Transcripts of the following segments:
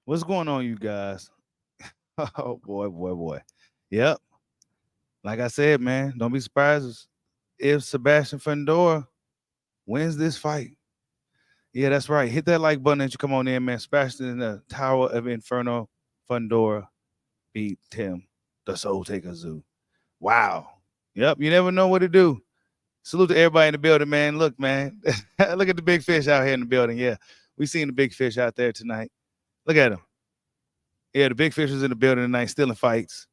What's going on, you guys? Oh boy, boy, boy. Yep. Like I said, man, don't be surprised if Sebastian Fundora wins this fight. Yeah, that's right. Hit that like button as you come on in, man. Sebastian in the Tower of Inferno. Fundora beat Tim, the Soul Taker Zoo. Wow. Yep. You never know what to do. Salute to everybody in the building, man. Look, man. Look at the big fish out here in the building. Yeah. We seen the big fish out there tonight. Look at him. Yeah, the big fish was in the building tonight, stealing fights.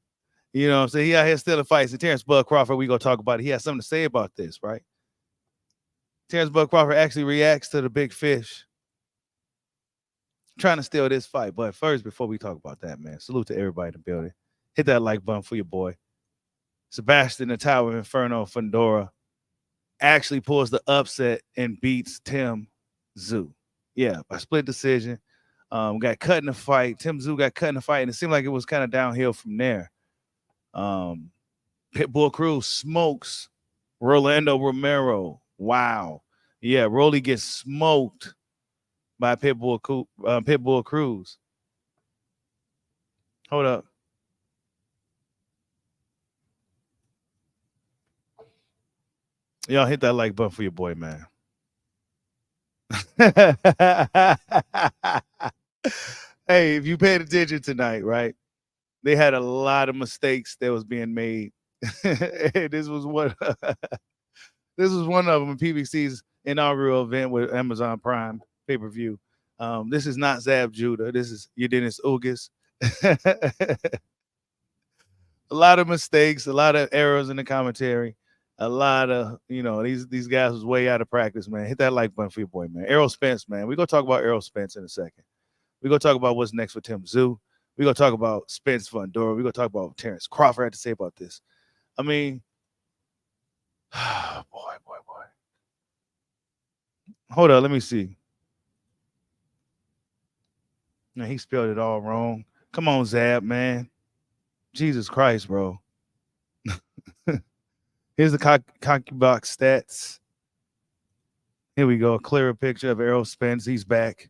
You know what I'm saying? He out here stealing fights. And Terence Bud Crawford, we gonna talk about it. He has something to say about this, right? Terence Bud Crawford actually reacts to the big fish trying to steal this fight. But first, before we talk about that, man, salute to everybody in the building. Hit that like button for your boy. Sebastian the Tower of Inferno Fundora actually pulls the upset and beats Tim Tszyu. Yeah, by split decision. Got cut in the fight. Tim Tszyu got cut in the fight, and it seemed like it was kind of downhill from there. Um, Pitbull Cruz smokes Rolando Romero. Wow. Yeah, Rolly gets smoked by Pitbull Cruz. Hold up. Y'all hit that like button for your boy, man. Hey, if you paid attention tonight, right? They had a lot of mistakes that was being made. this was one. This was one of them in PBC's inaugural event with Amazon Prime pay-per-view. This is not Zab Judah. This is Udenis Ugas. A lot of mistakes, a lot of errors in the commentary, a lot of these guys was way out of practice, man. Hit that like button for your boy, man. Errol Spence, man. We're gonna talk about Errol Spence in a second. We're gonna talk about what's next for Tim Tszyu. We're gonna talk about Spence Fundora. We're gonna talk about what Terence Crawford had to say about this. I mean, boy. Hold on, let me see. Now he spelled it all wrong. Come on, Zab, man. Jesus Christ, bro. Here's the cocky box stats. Here we go. A clearer picture of Errol Spence. He's back.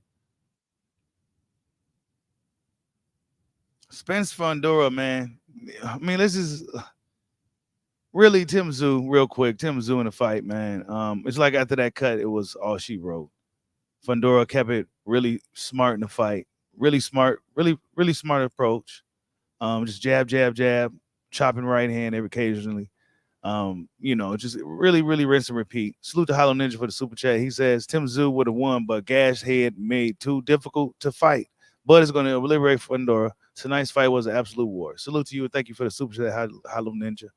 Spence Fundora, man. I mean, this is really Tim Tszyu, real quick. Tim Tszyu in the fight, man. It's like after that cut, it was all she wrote. Fundora kept it really smart in the fight. Really smart, really smart approach. Just jab, chopping right hand every occasionally. Just really rinse and repeat. Salute to Hollow Ninja for the super chat. He says Tim Tszyu would have won, but Gash head made too difficult to fight. Bud is going to liberate Fundora. Tonight's fight was an absolute war. Salute to you and thank you for the super chat, Hollow Ninja.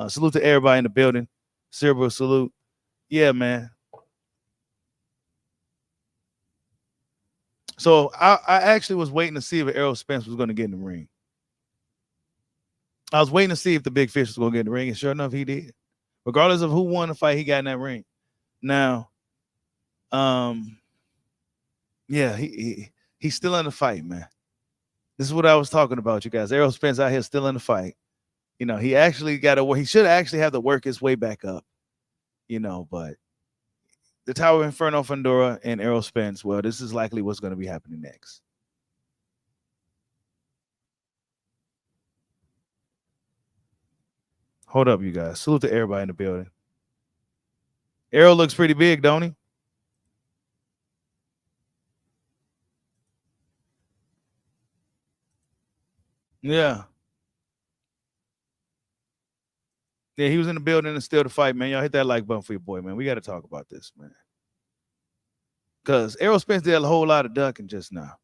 Salute to everybody in the building. Cerebral salute. Yeah, man. So I actually was waiting to see if Errol Spence was going to get in the ring. I was waiting to see if the big fish was going to get in the ring, and sure enough, he did. Regardless of who won the fight, he got in that ring. Now, yeah, he's still in the fight, man. This is what I was talking about, you guys. Errol Spence out here still in the fight. He actually he should actually have to work his way back up. But the Tower of Inferno Fundora and Errol Spence, well, this is likely what's going to be happening next. Hold up, you guys. Salute to everybody in the building. Errol looks pretty big, don't he? Yeah. Yeah, he was in the building and still the fight, man. Y'all hit that like button for your boy, man. We got to talk about this, man. Because Errol Spence did a whole lot of ducking just now.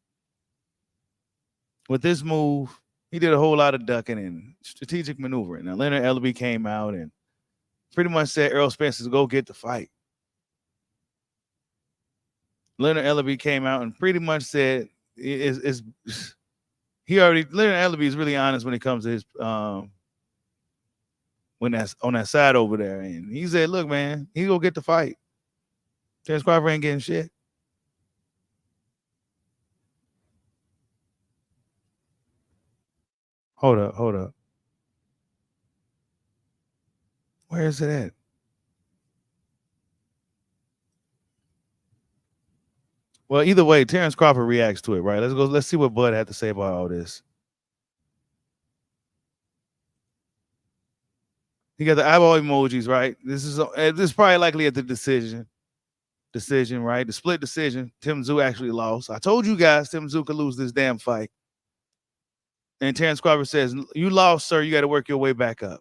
With this move, he did a whole lot of ducking and strategic maneuvering. Now, Leonard Ellaby came out and pretty much said Errol Spence is go get the fight. Leonard Ellaby came out and pretty much said Leonard Ellaby is really honest when it comes to his when that's on that side over there. And he said, look, man, he go get the fight. Terence Crawford ain't getting shit. Hold up. Where is it at? Well, either way, Terence Crawford reacts to it, right? Let's go. Let's see what Bud had to say about all this. He got the eyeball emojis, right? This is probably likely at the decision, right? The split decision. Tim Tszyu actually lost. I told you guys Tim Tszyu could lose this damn fight. And Terence Crawford says, "You lost, sir. You got to work your way back up."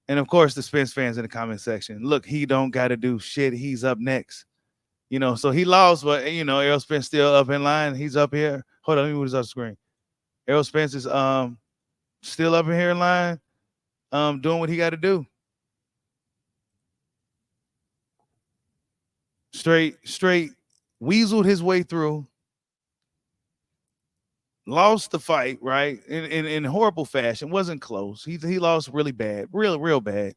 And of course, the Spence fans in the comment section, look, he don't got to do shit. He's up next. So he lost, but Errol Spence still up in line. He's up here. Hold on, let me move this off the screen. Errol Spence is still up in here in line, doing what he got to do. Straight weaseled his way through. Lost the fight, right? In horrible fashion. Wasn't close. He lost really bad, real bad.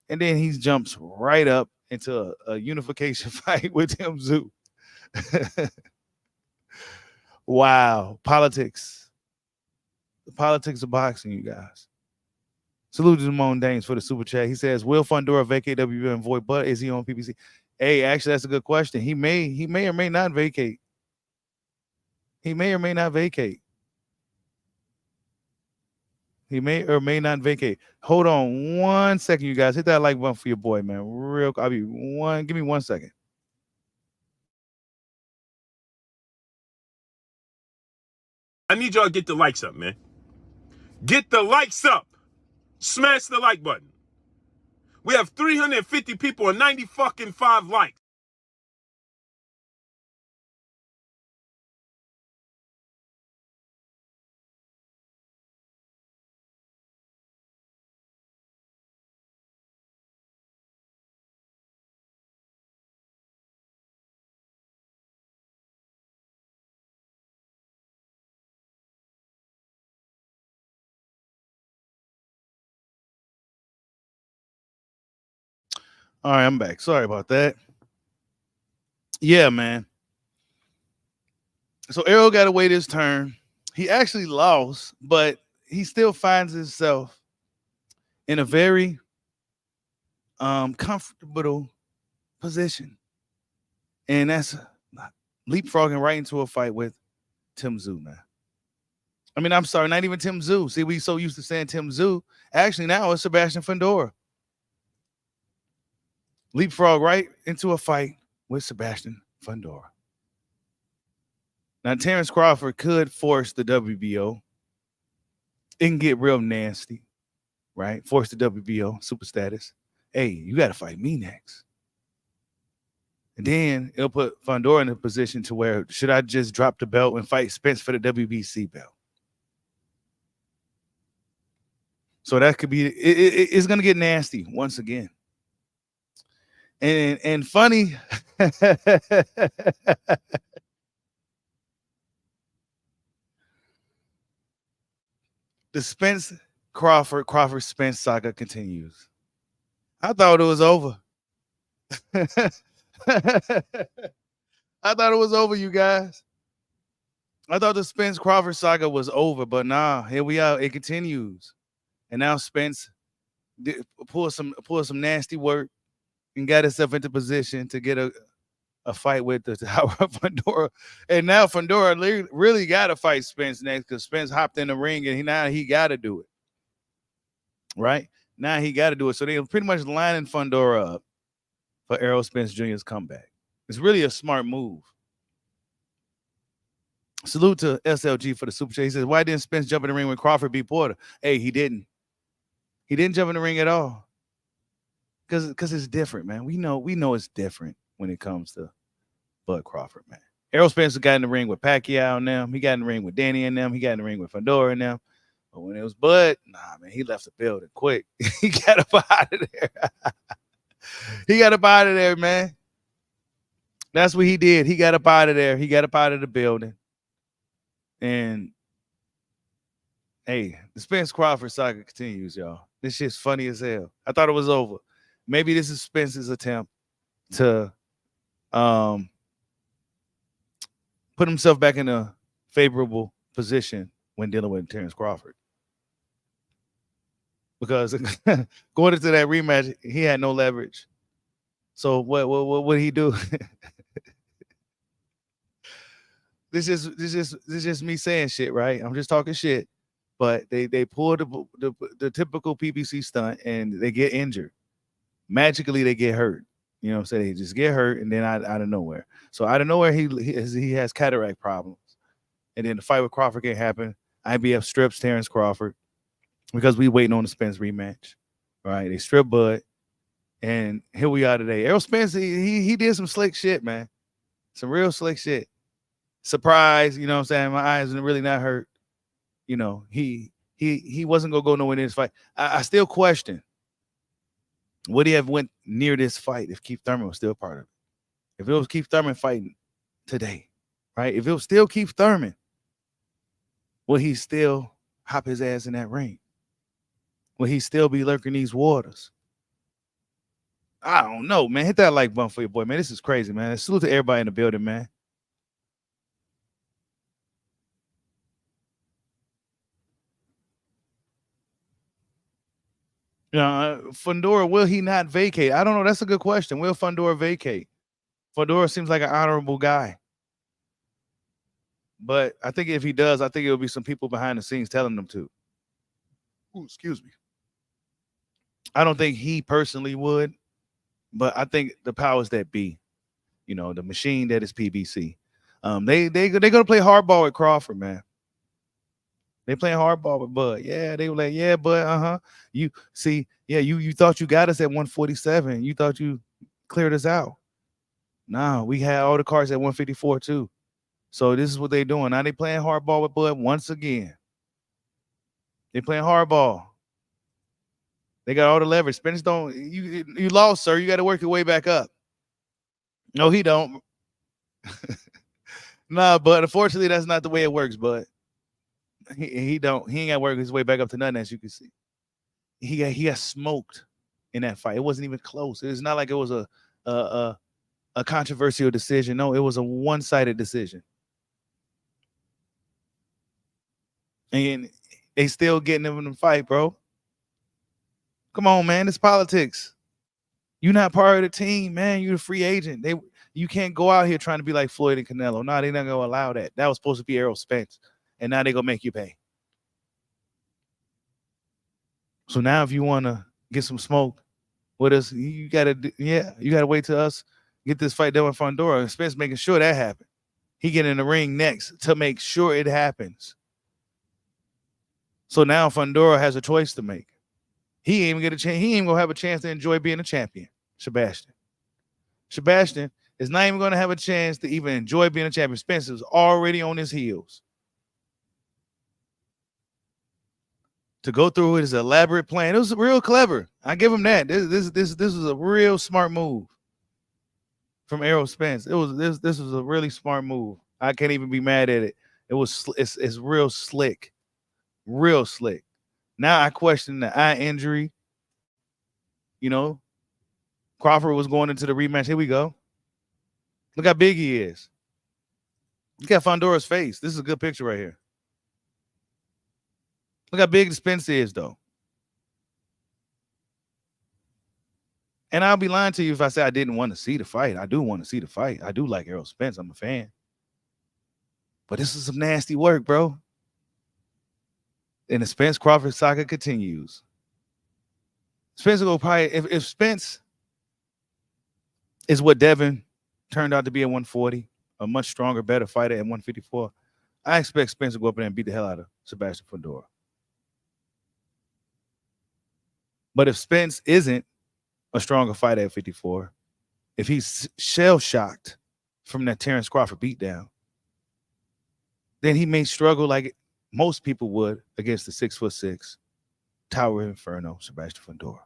And then he jumps right up into a unification fight with Tim Tszyu. Wow. Politics. The politics of boxing, you guys. Salute to Damone Dames for the super chat. He says, will Fundora vacate WBO and void, but is he on PBC? Hey, actually, that's a good question. He may or may not vacate. He may or may not vacate. He may or may not vacate. Hold on 1 second, you guys. Hit that like button for your boy, man. Real. Give me 1 second. I need y'all to get the likes up, man. Get the likes up. Smash the like button. We have 350 people and 90 fucking 5 likes. All right, I'm back. Sorry about that. Yeah, man. So Errol got to wait his turn. He actually lost, but he still finds himself in a very comfortable position. And that's leapfrogging right into a fight with Tim Tszyu, man. I mean, I'm sorry, not even Tim Tszyu. See, we so used to saying Tim Tszyu. Actually, now it's Sebastian Fundora. Leapfrog right into a fight with Sebastian Fundora. Now, Terence Crawford could force the WBO. It can get real nasty, right? Force the WBO, super status. Hey, you got to fight me next. And then it'll put Fundora in a position to where, should I just drop the belt and fight Spence for the WBC belt? So that could be, it's going to get nasty once again. And funny, the Spence Crawford Spence saga continues. I thought it was over. I thought it was over, you guys. I thought the Spence Crawford saga was over, but nah, here we are. It continues. And now Spence pull some nasty work and got himself into position to get a fight with the Fundora. And now Fundora really got to fight Spence next because Spence hopped in the ring and now he got to do it. Right? Now he got to do it. So they're pretty much lining Fundora up for Errol Spence Jr.'s comeback. It's really a smart move. Salute to SLG for the super chat. He says, why didn't Spence jump in the ring when Crawford beat Porter? Hey, he didn't. He didn't jump in the ring at all. Because it's different, man. We know it's different when it comes to Bud Crawford, man. Errol Spence got in the ring with Pacquiao and them. He got in the ring with Danny and them. He got in the ring with Fundora and them. But when it was Bud, nah, man, he left the building quick. He got up out of there. He got up out of there, man. That's what he did. He got up out of there. He got up out of the building. And, hey, the Spence Crawford saga continues, y'all. This shit's funny as hell. I thought it was over. Maybe this is Spence's attempt to put himself back in a favorable position when dealing with Terence Crawford. Because going into that rematch, he had no leverage. So what did he do? This just me saying shit, right? I'm just talking shit. But they pull the typical PBC stunt and they get injured. Magically they get hurt. You know what I'm saying? They just get hurt and then out of nowhere. So out of nowhere he has cataract problems. And then the fight with Crawford can't happen. IBF strips Terence Crawford because we waiting on the Spence rematch. Right? They strip Bud. And here we are today. Errol Spence, he did some slick shit, man. Some real slick shit. Surprise, you know what I'm saying? My eyes are really not hurt. You know, he wasn't gonna go nowhere in this fight. I still question, would he have went near this fight if Keith Thurman was still part of it? If it was Keith Thurman fighting today, right? If it was still Keith Thurman, would he still hop his ass in that ring? Will he still be lurking these waters? I don't know, man. Hit that like button for your boy, man. This is crazy, man. Salute to everybody in the building, man. Fundora, will he not vacate? I don't know. That's a good question. Will Fundora vacate? Fundora seems like an honorable guy. But I think if he does, I think it'll be some people behind the scenes telling them to. Ooh, excuse me. I don't think he personally would, but I think the powers that be, you know, the machine that is PBC, they're gonna play hardball with Crawford, man. They playing hardball with Bud. Yeah, they were like, yeah, Bud, You see, yeah, you thought you got us at 147. You thought you cleared us out. Nah, we had all the cards at 154 too. So this is what they doing. Now they playing hardball with Bud once again. They playing hardball. They got all the leverage. Spence don't. You lost, sir. You got to work your way back up. No, he don't. Nah, but unfortunately, that's not the way it works. But he don't. He ain't got to work his way back up to nothing, as you can see. He got smoked in that fight. It wasn't even close. It's not like it was a controversial decision. No, it was a one-sided decision. And they still getting him in the fight, bro. Come on, man. It's politics. You're not part of the team, man. You're a free agent. You can't go out here trying to be like Floyd and Canelo. No, they're not going to allow that. That was supposed to be Errol Spence. And now they're going to make you pay. So now if you want to get some smoke with us, you got to wait till us get this fight done with Fundora. And Spence making sure that happens. He get in the ring next to make sure it happens. So now Fundora has a choice to make. He ain't even get a chance. He ain't gonna have a chance to enjoy being a champion. Sebastian is not even gonna have a chance to even enjoy being a champion. Spence is already on his heels. To go through his elaborate plan. It was real clever. I give him that. This is a real smart move from Errol Spence. This was a really smart move. I can't even be mad at it. It's real slick. Real slick. Now I question the eye injury. You know, Crawford was going into the rematch. Here we go. Look how big he is. Look at Fundora's face. This is a good picture right here. Look how big the Spence is, though. And I'll be lying to you if I say I didn't want to see the fight. I do want to see the fight. I do like Errol Spence. I'm a fan. But this is some nasty work, bro. And the Spence Crawford saga continues. Spence will probably, if Spence is what Devin turned out to be at 140, a much stronger, better fighter at 154, I expect Spence to go up there and beat the hell out of Sebastian Fundora. But if Spence isn't a stronger fighter at 54, if he's shell-shocked from that Terence Crawford beatdown, then he may struggle like most people would against the 6'6" Tower Inferno, Sebastian Fundora.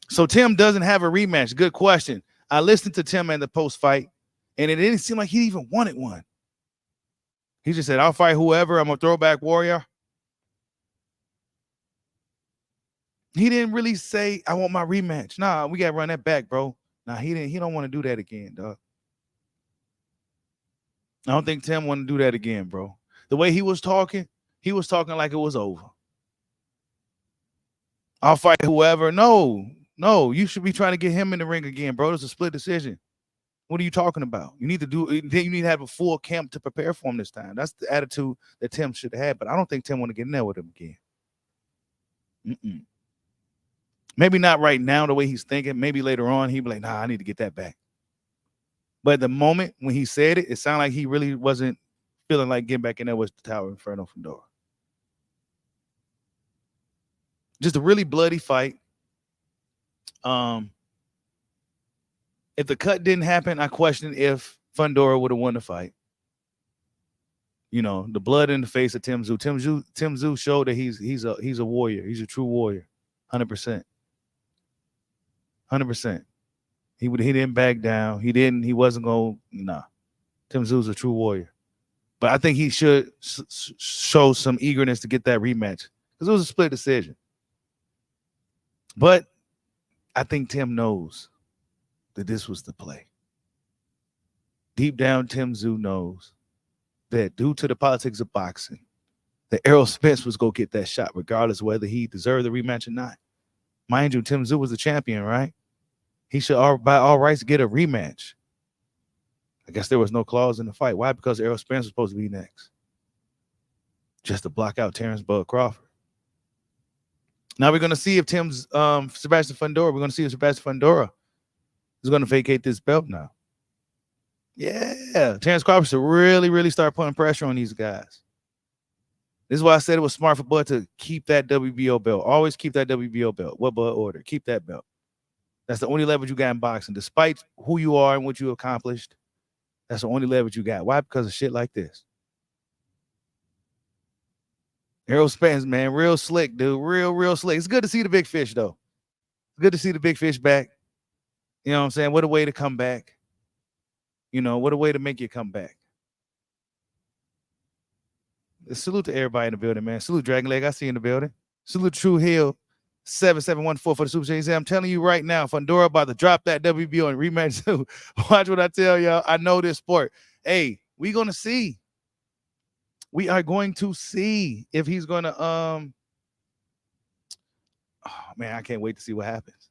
So Tim doesn't have a rematch. Good question. I listened to Tim in the post-fight, and it didn't seem like he even wanted one. He just said, I'll fight whoever. I'm a throwback warrior. He didn't really say, I want my rematch. Nah, we got to run that back, bro. Nah, he don't want to do that again, dog. I don't think Tim want to do that again, bro. The way he was talking like it was over. I'll fight whoever. No, you should be trying to get him in the ring again, bro. It's a split decision. What are you talking about? You need to have a full camp to prepare for him this time. That's the attitude that Tim should have had, but I don't think Tim want to get in there with him again. Maybe not right now the way he's thinking. Maybe later on he'd be like, nah, I need to get that back. But at the moment when he said it, it sounded like he really wasn't feeling like getting back in there with the Tower Inferno Fundora. Just a really bloody fight. If the cut didn't happen, I question if Fundora would have won the fight. You know, the blood in the face of Tszyu. Tszyu showed that he's a warrior. He's a true warrior, 100%. 100%. He didn't back down. He wasn't going. Nah. Tszyu's a true warrior. But I think he should show some eagerness to get that rematch because it was a split decision. But I think Tim knows that this was the play. Deep down, Tszyu knows that due to the politics of boxing, that Errol Spence was going to get that shot regardless of whether he deserved the rematch or not. Mind you, Tszyu was the champion, right? He should, by all rights, get a rematch. I guess there was no clause in the fight. Why? Because Errol Spence was supposed to be next. Just to block out Terence Crawford. Now we're going to see if Sebastian Fundora, we're going to see if Sebastian Fundora is going to vacate this belt now. Yeah. Terence Crawford should really, really start putting pressure on these guys. This is why I said it was smart for Bud to keep that WBO belt. Always keep that WBO belt. What Bud ordered. Keep that belt. That's the only leverage you got in boxing. Despite who you are and what you accomplished, that's the only leverage you got. Why? Because of shit like this. Errol Spence, man, real slick, dude. Real slick. It's good to see the big fish, though. It's good to see the big fish back. You know what I'm saying? What a way to come back. You know, what a way to make you come back. Salute to everybody in the building, man. Salute Dragon Leg. I see you in the building. Salute True Hill 7714 for the Super Chat. I'm telling you right now, Fundora about to drop that WBO and rematch too. Watch what I tell y'all. I know this sport. Hey, we're gonna see. We are going to see if he's gonna oh man, I can't wait to see what happens.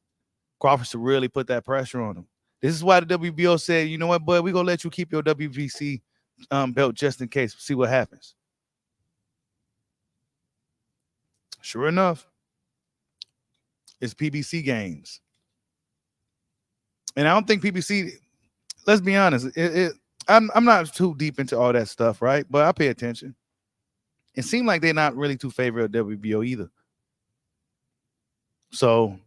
Crawford should really put that pressure on him. This is why the WBO said, you know what, bud, we're gonna let you keep your WBC belt just in case. See what happens. Sure enough, it's PBC games. And I don't think PBC, let's be honest, I'm not too deep into all that stuff, right? But I pay attention. It seemed like they're not really too favorable of WBO either. So,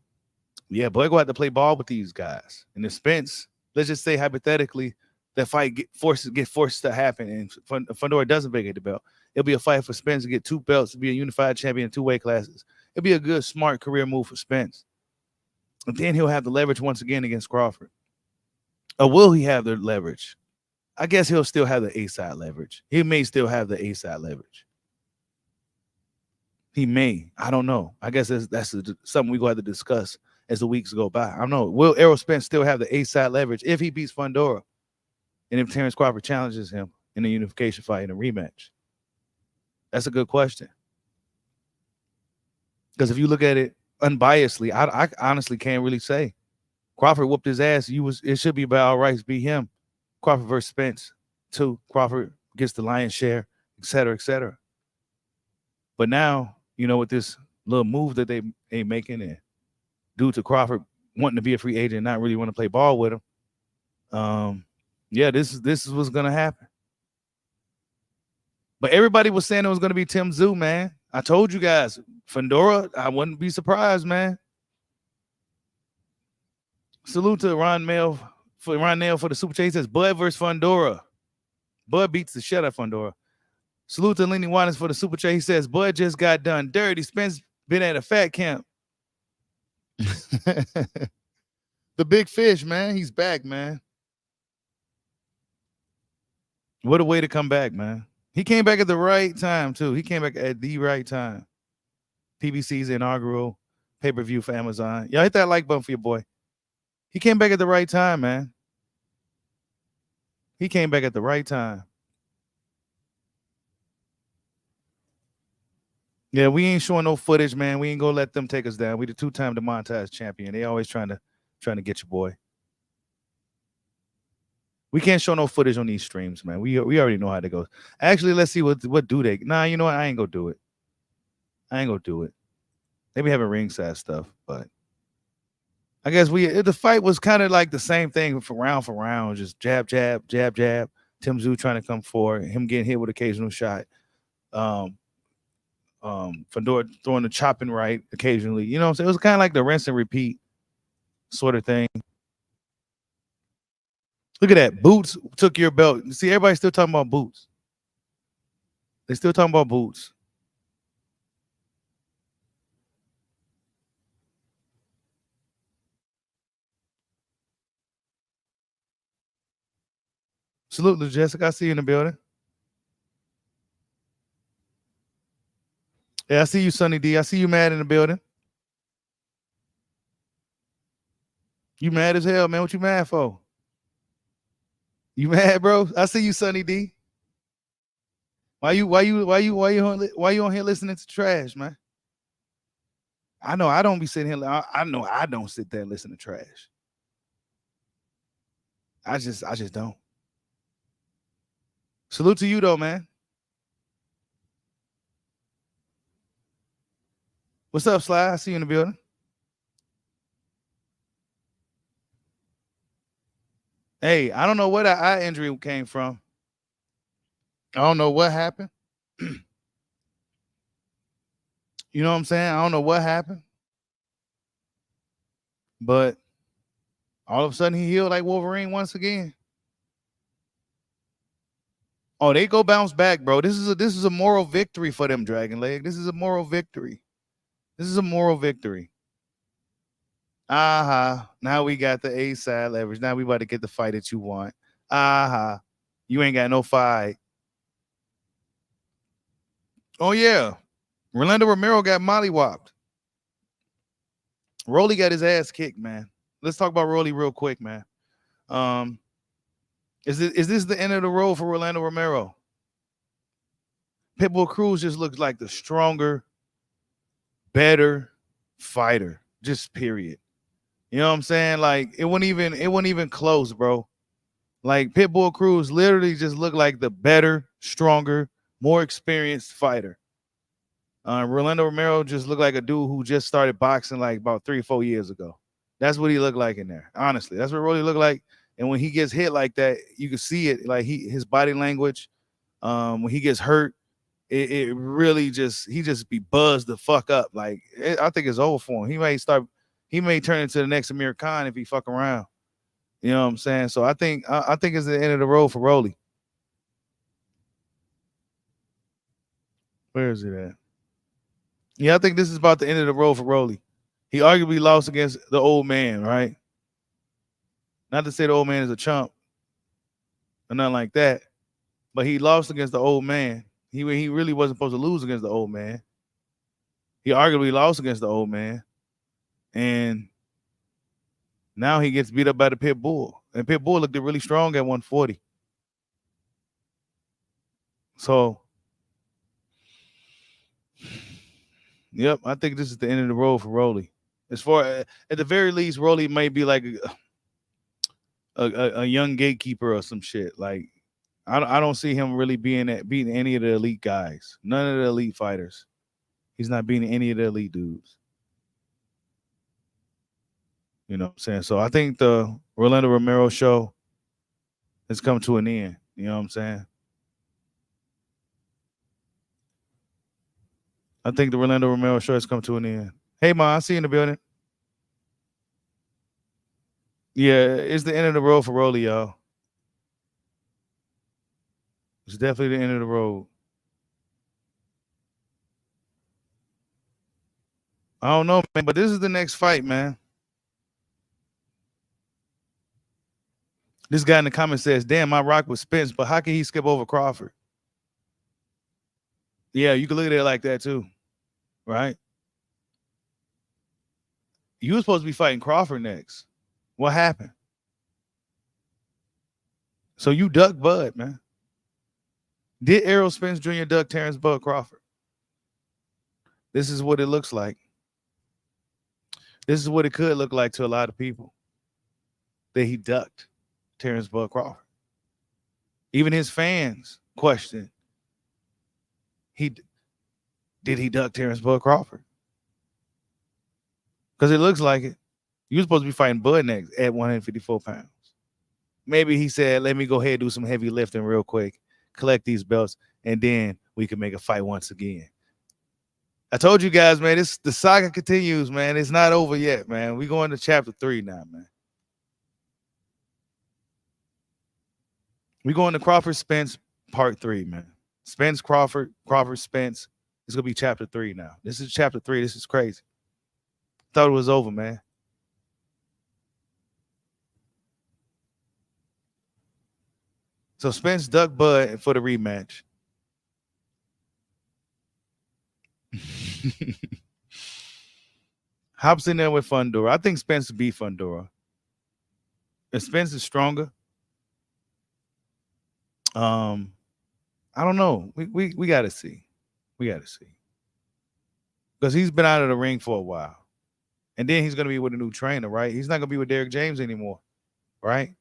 yeah, boy, go out to play ball with these guys. And if Spence, let's just say hypothetically, that fight get forced to happen and Fundora doesn't vacate the belt. It'll be a fight for Spence to get 2 belts, to be a unified champion in 2 weight classes. It'll be a good, smart career move for Spence. And then he'll have the leverage once again against Crawford. Or will he have the leverage? I guess he'll still have the A-side leverage. He may still have the A-side leverage. He may. I don't know. I guess that's something we're going to have to discuss as the weeks go by. I don't know. Will Errol Spence still have the A-side leverage if he beats Fundora? And if Terence Crawford challenges him in a unification fight in a rematch? That's a good question. Because if you look at it unbiasedly, I honestly can't really say. Crawford whooped his ass. It should be by all rights be him. Crawford versus Spence. 2. Crawford gets the lion's share, et cetera, et cetera. But now, you know, with this little move that they making, and due to Crawford wanting to be a free agent and not really want to play ball with him, yeah, this is what's gonna happen. But everybody was saying it was gonna be Tszyu, man. I told you guys, Fundora, I wouldn't be surprised, man. Salute to Ron Nail for the Super Chat. He says Bud versus Fundora. Bud beats the shit out of Fundora. Salute to Lenny Waters for the Super Chat. He says Bud just got done dirty. Spence been at a fat camp. The big fish, man. He's back, man. What a way to come back, man. He came back at the right time, too. He came back at the right time. PBC's inaugural pay-per-view for Amazon. Y'all hit that like button for your boy. He came back at the right time, man. He came back at the right time. Yeah, we ain't showing no footage, man. We ain't gonna let them take us down. We the 2-time demonetized champion. They always trying to get your boy. We can't show no footage on these streams, man. We already know how to go. Actually, let's see what do they. Nah, you know what? I ain't gonna do it. I ain't gonna do it. They be having ringside stuff, but I guess the fight was kind of like the same thing for round, just jab, jab, jab, jab. Tszyu trying to come forward, him getting hit with occasional shot. Fundora throwing the chopping right occasionally. You know what I'm saying? It was kind of like the rinse and repeat sort of thing. Look at that. Boots took your belt. See, everybody's still talking about Boots. They still talking about Boots. Salute to Jessica. I see you in the building. Yeah, I see you, Sonny D. I see you mad in the building. You mad as hell, man. What you mad for? You mad, bro? I see you, Sonny D. Why you on here listening to trash, man? I know I don't be sitting here. I know I don't sit there and listen to trash. I just don't. Salute to you though, man. What's up, Sly? I see you in the building. Hey, I don't know where that eye injury came from. I don't know what happened. You know what I'm saying? I don't know what happened. But all of a sudden he healed like Wolverine once again. Oh, they go bounce back, bro. This is a moral victory for them, Dragon Leg. This is a moral victory. This is a moral victory. Now we got the A side leverage. Now we about to get the fight that you want. You ain't got no fight. Oh yeah. Rolando Romero got mollywopped. Rolly got his ass kicked, man. Let's talk about Rolly real quick, man. Is this the end of the road for Rolando Romero? Pitbull Cruz just looks like the stronger, better fighter. Just period. You know what I'm saying? Like it wasn't even close, bro. Like Pitbull Cruz literally just looked like the better, stronger, more experienced fighter. Rolando Romero just looked like a dude who just started boxing like about 3 or 4 years ago. That's what he looked like in there. Honestly, that's what Rolly looked like. And when he gets hit like that, you can see it. Like his body language. When he gets hurt, it really he just be buzzed the fuck up. Like I think it's over for him. He may turn into the next Amir Khan if he fuck around. You know what I'm saying? So I think it's the end of the road for Rolly. Where is it at? Yeah, I think this is about the end of the road for Rolly. He arguably lost against the old man, right? Not to say the old man is a chump or nothing like that, but he lost against the old man. He really wasn't supposed to lose against the old man. He arguably lost against the old man, and now he gets beat up by the Pit Bull. And Pit Bull looked really strong at 140. So, yep, I think this is the end of the road for Rolly. As far at the very least, Rolly may be like a young gatekeeper or some shit. Like I don't see him really beating any of the elite guys. None of the elite fighters. He's not beating any of the elite dudes. You know what I'm saying? So I think the Rolando Romero show has come to an end. You know what I'm saying? I think the Rolando Romero show has come to an end. Hey, Ma, I see you in the building. Yeah, it's the end of the road for Rolly, y'all. It's definitely the end of the road. I don't know, man, but this is the next fight, man. This guy in the comments says, damn, I rock with Spence, but how can he skip over Crawford? Yeah, you can look at it like that too, right? You were supposed to be fighting Crawford next. What happened? So you ducked Bud, man. Did Errol Spence Jr. duck Terence Bud Crawford? This is what it looks like. This is what it could look like to a lot of people. That he ducked Terence Bud Crawford. Even his fans question, he did he duck Terence Bud Crawford? Because it looks like it. You were supposed to be fighting Bud next at 154 pounds. Maybe he said, let me go ahead and do some heavy lifting real quick, collect these belts, and then we can make a fight once again. I told you guys, man, the saga continues, man. It's not over yet, man. We going to chapter 3 now, man. We going to Crawford Spence part 3, man. Spence Crawford Spence. It's gonna be chapter 3 now. This is chapter 3. This is crazy. Thought it was over, man. So Spence ducked Bud for the rematch. Hops in there with Fundora. I think Spence beat Fundora. If Spence is stronger, I don't know. We gotta see. We gotta see. Because he's been out of the ring for a while. And then he's gonna be with a new trainer, right? He's not gonna be with Derrick James anymore, right?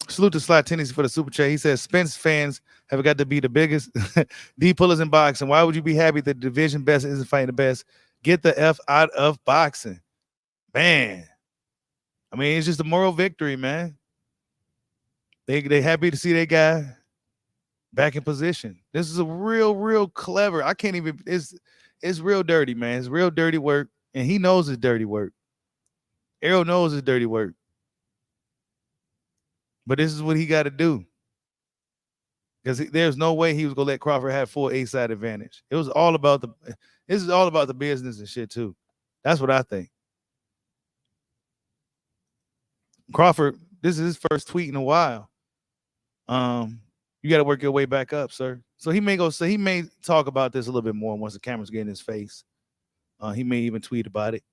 Salute to Slot Tennessee for the super chat. He says Spence fans have got to be the biggest D pullers in boxing. Why would you be happy that the division best isn't fighting the best? Get the F out of boxing. Man. I mean, it's just a moral victory, man. They happy to see their guy back in position. This is a real clever. I can't even, it's real dirty, man. It's real dirty work. And he knows it's dirty work. Errol knows it's dirty work. But this is what he got to do. Because there's no way he was going to let Crawford have full A-side advantage. This is all about the business and shit too. That's what I think. Crawford, this is his first tweet in a while. You got to work your way back up, sir. So he may talk about this a little bit more once the cameras get in his face. He may even tweet about it.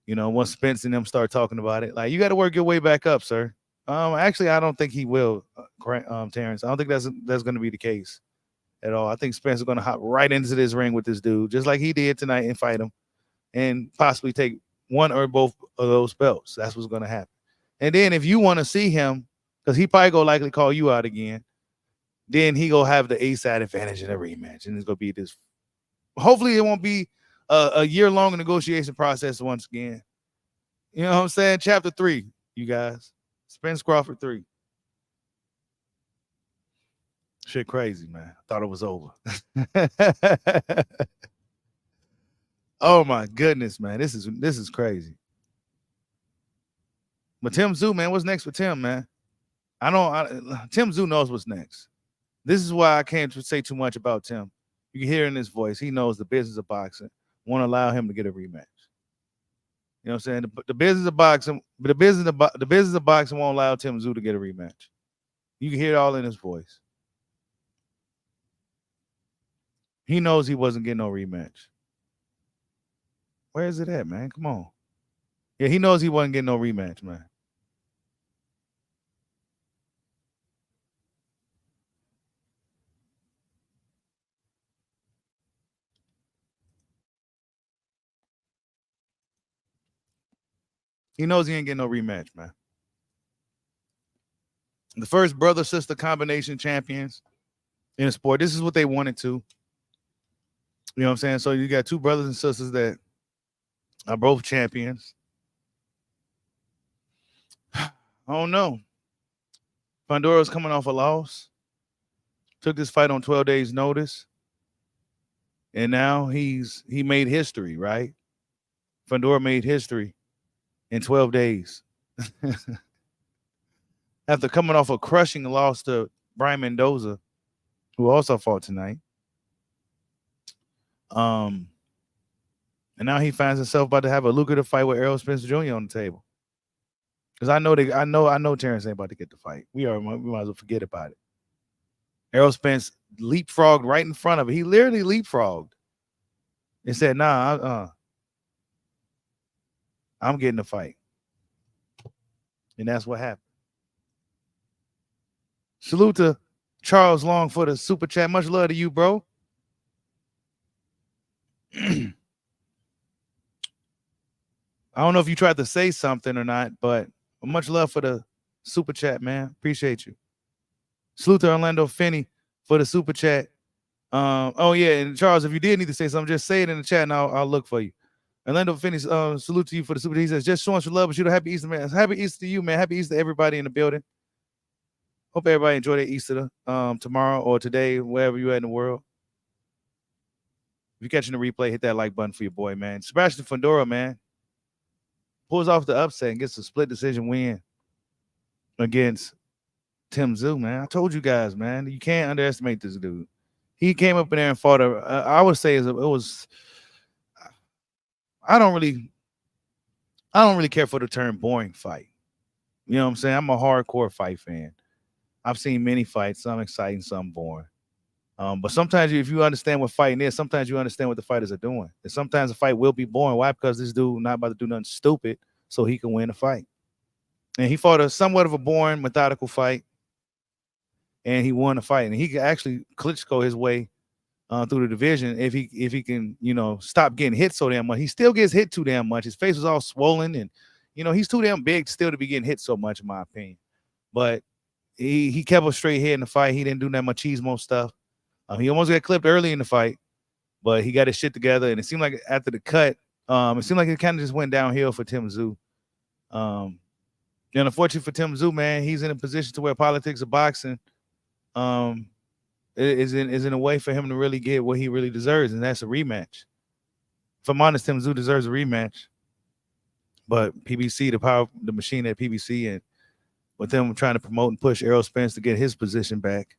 You know, once Spence and them start talking about it, like, you got to work your way back up, sir. Actually, I don't think he will, Terrence. I don't think that's going to be the case at all. I think Spence is going to hop right into this ring with this dude, just like he did tonight, and fight him, and possibly take one or both of those belts. That's what's going to happen. And then if you want to see him, because he probably going to likely call you out again, then he going to have the A-side advantage in a rematch, and it's going to be this. Hopefully, it won't be a year-long negotiation process once again. You know what I'm saying? Chapter 3, you guys. Spence Crawford 3. Shit crazy, man. I thought it was over. Oh my goodness, man. This is crazy. But Tim Tszyu, man, what's next for Tim, man? Tim Tszyu knows what's next. This is why I can't say too much about Tim. You can hear in his voice, he knows the business of boxing. Won't allow him to get a rematch. You know what I'm saying? The business of boxing, but the business of boxing won't allow Tim Tszyu to get a rematch. You can hear it all in his voice. He knows he wasn't getting no rematch. Where is it at, man? Come on. Yeah, he knows he wasn't getting no rematch, man. He knows he ain't getting no rematch, man. The first brother-sister combination champions in the sport. This is what they wanted to. You know what I'm saying? So you got two brothers and sisters that are both champions. I don't know. Fundora's coming off a loss. Took this fight on 12 days' notice. And now he made history, right? Fundora made history in 12 days. After coming off a crushing loss to Brian Mendoza, who also fought tonight. And now he finds himself about to have a lucrative fight with Errol Spence Jr. on the table. Because I know Terence ain't about to get the fight. We might as well forget about it. Errol Spence leapfrogged right in front of it. He literally leapfrogged and said, nah, I'm getting the fight. And that's what happened. Salute to Charles Long for the super chat. Much love to you, bro. I don't know if you tried to say something or not, but much love for the super chat, man. Appreciate you. Salute to Orlando Finney for the super chat. Oh yeah, and Charles, if you did need to say something, just say it in the chat, and I'll look for you. Orlando Finney, salute to you for the super. He says, just showing some love, but you a happy Easter, man. Happy Easter to you, man. Happy Easter to everybody in the building. Hope everybody enjoy their Easter tomorrow or today, wherever you're at in the world. If you're catching the replay, hit that like button for your boy, man. Sebastian Fundora, man, pulls off the upset and gets a split decision win against Tszyu, man. I told you guys, man, you can't underestimate this dude. He came up in there and fought I would say it was. I don't really care for the term boring fight. You know what I'm saying? I'm a hardcore fight fan. I've seen many fights, some exciting, some boring. But sometimes if you understand what fighting is, sometimes you understand what the fighters are doing. And sometimes a fight will be boring. Why? Because this dude not about to do nothing stupid so he can win the fight. And he fought a somewhat of a boring, methodical fight. And he won the fight. And he could actually Klitschko his way through the division if he can, stop getting hit so damn much. He still gets hit too damn much. His face was all swollen, and he's too damn big still to be getting hit so much, in my opinion. But he kept a straight head in the fight. He didn't do that machismo stuff. He almost got clipped early in the fight, but he got his shit together. And it seemed like after the cut, it seemed like it kind of just went downhill for Tszyu. And unfortunately for Tszyu, man, he's in a position to where politics of boxing is in a way for him to really get what he really deserves, and that's a rematch. If I'm honest, Tszyu deserves a rematch. But PBC, the machine at PBC, and with them trying to promote and push Errol Spence to get his position back,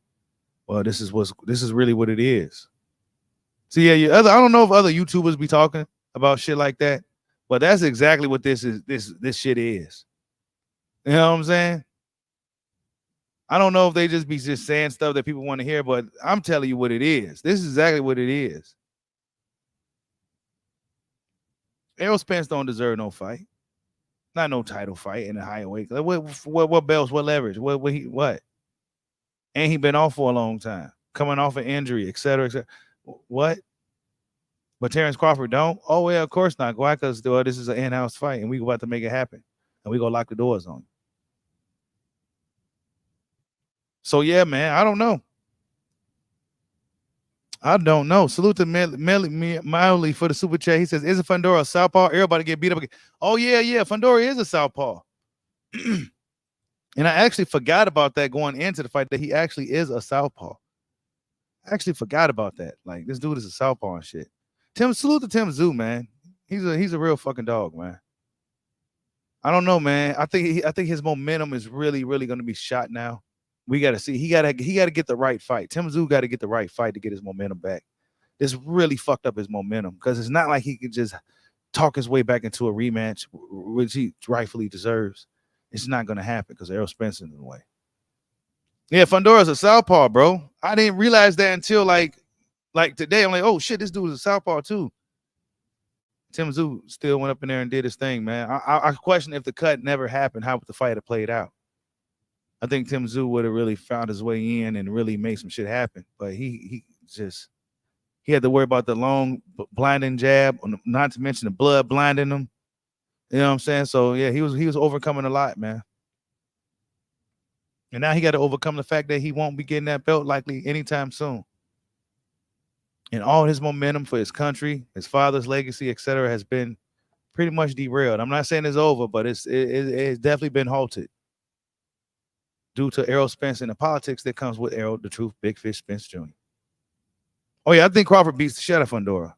well, this is really what it is. So yeah, I don't know if other YouTubers be talking about shit like that, but that's exactly what this is. This shit is. You know what I'm saying? I don't know if they just be saying stuff that people want to hear, but I'm telling you what it is. This is exactly what it is. Errol Spence don't deserve no fight. Not no title fight in a higher weight. What belts, what leverage, what? And he been off for a long time, coming off an injury, et cetera, et cetera. What? But Terence Crawford don't? Oh, yeah, of course not. Why? Because this is an in-house fight, and we about to make it happen. And we going to lock the doors on you. So, yeah, man, I don't know. Salute to Miley for the super chat. He says, is it Fundora a southpaw? Everybody get beat up again. Oh, yeah. Fundora is a southpaw. And I actually forgot about that going into the fight, that he actually is a southpaw. I actually forgot about that. Like, this dude is a southpaw and shit. Salute to Tszyu, man. He's a real fucking dog, man. I don't know, man. I think his momentum is really, really going to be shot now. We got to see. He got to get the right fight. Tszyu got to get the right fight to get his momentum back. This really fucked up his momentum, because it's not like he could just talk his way back into a rematch, which he rightfully deserves. It's not going to happen because Errol Spence is in the way. Yeah, Fundora's a southpaw, bro. I didn't realize that until like today. I'm like, oh shit, this dude is a southpaw too. Tszyu still went up in there and did his thing, man. I question if the cut never happened, how would the fight have played out? I think Tszyu would have really found his way in and really made some shit happen. But he had to worry about the long blinding jab, not to mention the blood blinding him. You know what I'm saying? So yeah, he was overcoming a lot, man. And now he got to overcome the fact that he won't be getting that belt likely anytime soon. And all his momentum for his country, his father's legacy, etc., has been pretty much derailed. I'm not saying it's over, but it's definitely been halted due to Errol Spence and the politics that comes with Errol, the Truth, Big Fish Spence Jr. Oh yeah, I think Crawford beats the shit out of Fundora.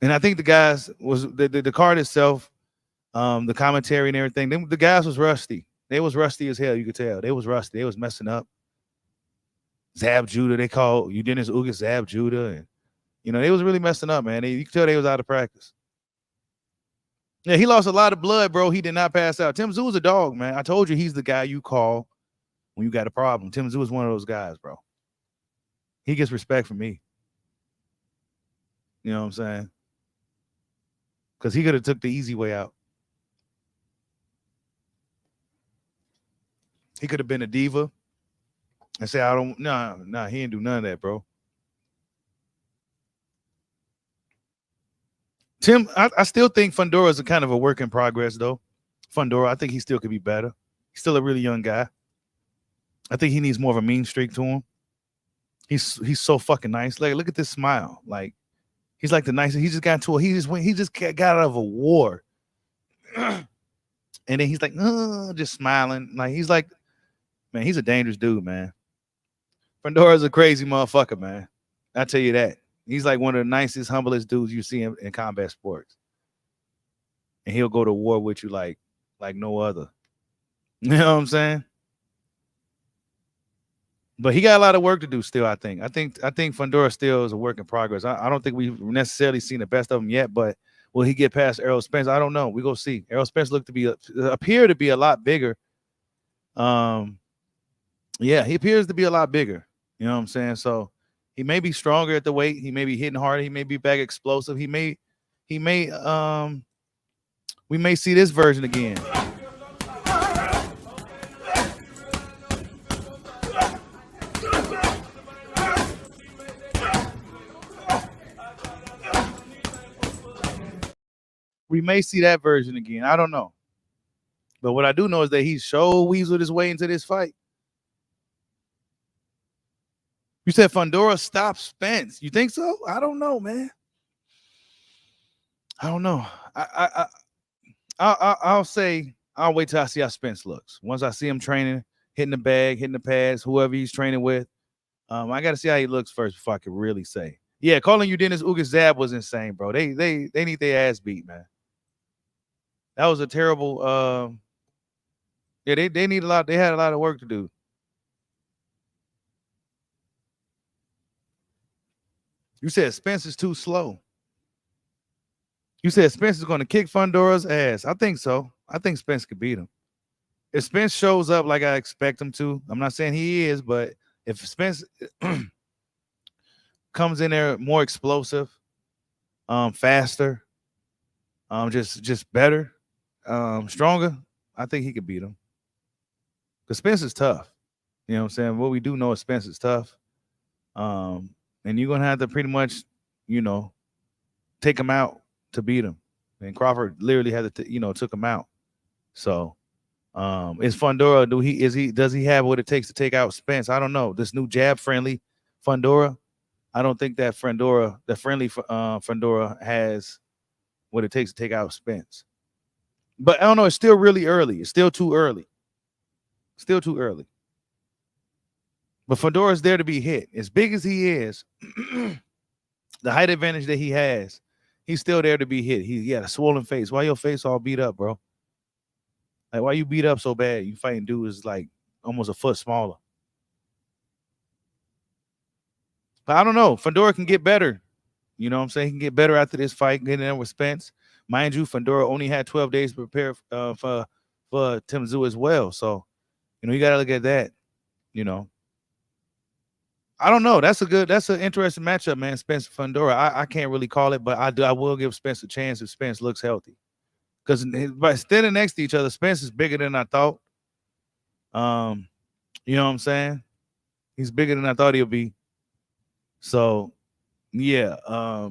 And I think the guys was the card itself, the commentary and everything. The guys was rusty. They was rusty as hell. You could tell they was rusty. They was messing up. Zab Judah, they called Udenis Ugas Zab Judah, and they was really messing up, man. You could tell they was out of practice. Yeah, he lost a lot of blood, bro. He did not pass out. Tszyu was a dog, man. I told you he's the guy you call when you got a problem. Tszyu is one of those guys, bro. He gets respect from me. You know what I'm saying? Because he could have took the easy way out. He could have been a diva and say, I don't, nah, he didn't do none of that, bro. Tim, I still think Fundora is a kind of a work in progress, though. Fundora, I think he still could be better. He's still a really young guy. I think he needs more of a mean streak to him. He's so fucking nice. Like, look at this smile. Like, he's like the nicest. He just got into a he just got out of a war, and then he's like, just smiling. Like, he's like, man, he's a dangerous dude, man. Fundora's a crazy motherfucker, man. I tell you that. He's like one of the nicest, humblest dudes you see in combat sports. And he'll go to war with you like no other. You know what I'm saying? But he got a lot of work to do still, I think. I think Fundora still is a work in progress. I don't think we've necessarily seen the best of him yet, but will he get past Errol Spence? I don't know. We go see. Errol Spence appear to be a lot bigger. Yeah, he appears to be a lot bigger. You know what I'm saying? So he may be stronger at the weight. He may be hitting harder. He may be back explosive. We may see this version again. We may see that version again. I don't know. But what I do know is that he weaseled his way into this fight. You said Fundora stopped Spence. You think so? I don't know, man. I don't know. I'll say I'll wait till I see how Spence looks. Once I see him training, hitting the bag, hitting the pads, whoever he's training with, I got to see how he looks first before I can really say. Yeah, calling you Dennis Ugas Zab was insane, bro. They need their ass beat, man. That was a terrible. Yeah, they need a lot. They had a lot of work to do. You said Spence is too slow. You said Spence is going to kick Fundora's ass. I think so. I think Spence could beat him. If Spence shows up like I expect him to, I'm not saying he is, but if Spence comes in there more explosive, faster, just better, stronger, I think he could beat him. Because Spence is tough. You know what I'm saying? What we do know is Spence is tough. And you're gonna have to pretty much, take him out to beat him. And Crawford literally had to, took him out. So, is Fundora? Does he have what it takes to take out Spence? I don't know. This new jab friendly Fundora. I don't think that the friendly Fundora has what it takes to take out Spence. But I don't know. It's still really early. It's still too early. Still too early. But Fundora's there to be hit. As big as he is, the height advantage that he has, he's still there to be hit. He got a swollen face. Why your face all beat up, bro? Like, why you beat up so bad? You fighting dudes like almost a foot smaller. But I don't know. Fundora can get better. You know what I'm saying? He can get better after this fight, getting in with Spence. Mind you, Fundora only had 12 days to prepare for Tszyu as well. So, you got to look at that, I don't know. That's an interesting matchup, man. Spence and Fundora. I can't really call it, but I will give Spence a chance if Spence looks healthy. Because by standing next to each other, Spence is bigger than I thought. You know what I'm saying? He's bigger than I thought he'll be. So, yeah. I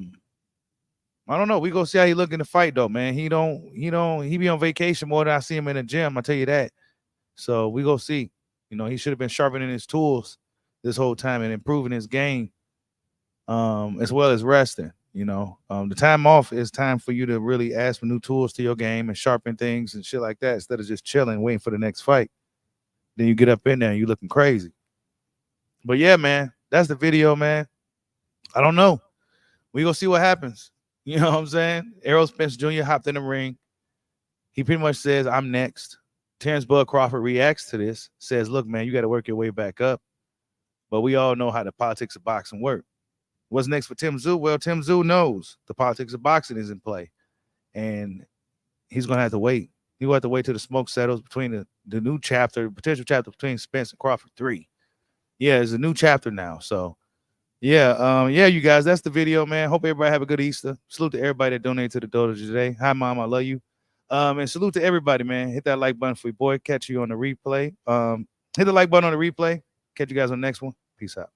don't know. We go see how he look in the fight, though, man. He be on vacation more than I see him in the gym. I tell you that. So we go see. He should have been sharpening his tools this whole time and improving his game, as well as resting. The time off is time for you to really add some new tools to your game and sharpen things and shit like that instead of just chilling, waiting for the next fight. Then you get up in there and you looking crazy. But yeah, man, that's the video, man. I don't know. We gonna see what happens. You know what I'm saying? Errol Spence Jr. hopped in the ring. He pretty much says, "I'm next." Terence Bud Crawford reacts to this, says, "Look, man, you got to work your way back up." But we all know how the politics of boxing work. What's next for Tszyu? Well, Tszyu knows the politics of boxing is in play. And he's going to have to wait. He'll have to wait till the smoke settles between the new chapter, potential chapter between Spence and Crawford 3. Yeah, it's a new chapter now. So, yeah, you guys, that's the video, man. Hope everybody have a good Easter. Salute to everybody that donated to the dojo today. Hi, Mom. I love you. And salute to everybody, man. Hit that like button for your boy. Catch you on the replay. Hit the like button on the replay. Catch you guys on the next one. Peace out.